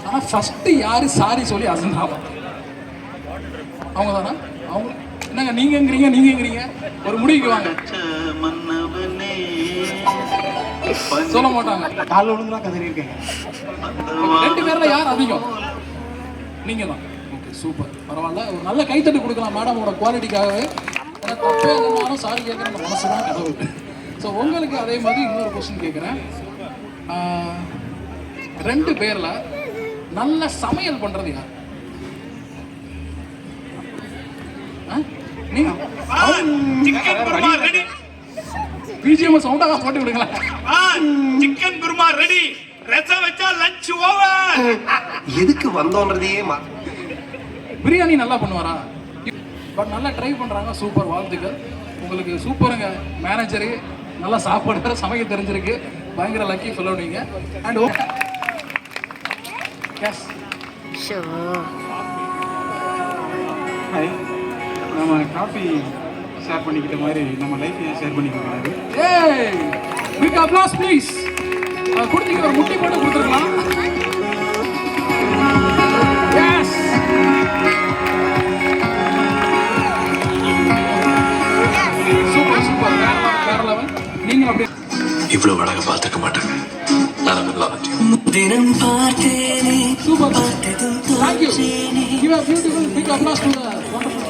ஆனால் ஃபஸ்ட்டு யார் சாரி சொல்லி அசந்தாங்க அவங்க தானே? அவங்க என்னங்க நீங்கங்கிறீங்க ஒரு முடிவுக்கு வாங்க. சொல்ல மாட்டாங்க. காலைல விழுந்துலாம் கதறி இருக்கீங்க. 2 பேர்ல யார் அதிகம்? நீங்க தான். ஓகே, சூப்பர், பரவாயில்ல. ஒரு நல்ல கைத்தட்டு கொடுக்கலாம் மேடமோட குவாலிட்டிக்காகவே. ஏன்னா தப்பே இல்லைனாலும் சாரி கேட்குற அந்த மனசு தான் கதவு. ஸோ உங்களுக்கு அதே மாதிரி இன்னொரு கொஸ்டின் கேட்குறேன். 2 பேர்ல நல்ல சமையல் பண்றது யார்? நீங்க சிக்கன் குருமா ரெடி. பிஜிஎம் சவுண்டாக போட்டு விடுங்களேன். Chicken kurma ready. ரசம் வச்சா லஞ்ச் ஓவர். எதுக்கு வந்தோன்றதே பிரியாணி நல்லா பண்ணுவாரா? பட் நல்லா ட்ரை பண்றாங்க. சூப்பர், வாழ்த்துக்கள் உங்களுக்கு. சூப்பருங்க மேனேஜரு. நல்லா சாப்பாடு சமைக்க தெரிஞ்சிருக்கு. பயங்கர லக்கி சொல்லுவீங்க. அண்ட் எஸ் நம்ம காஃபி ஷேர் பண்ணிக்கிட்ட மாதிரி நம்ம லைஃப்பையும் ஷேர் பண்ணிக்கிறாரு. ஏய், பிக் அப்ளாஸ் ப்ளீஸ். கொடுத்தீங்க ஒரு முட்டி போட்டு கொடுத்துருக்கலாம். எஸ், சூப்பர் சூப்பர், வேற லெவல். நீங்க அப்படியே இவ்வளவு அழகா பார்த்துக்க மாட்டாங்க. Super, thank you. Give a beautiful big applause to the wonderful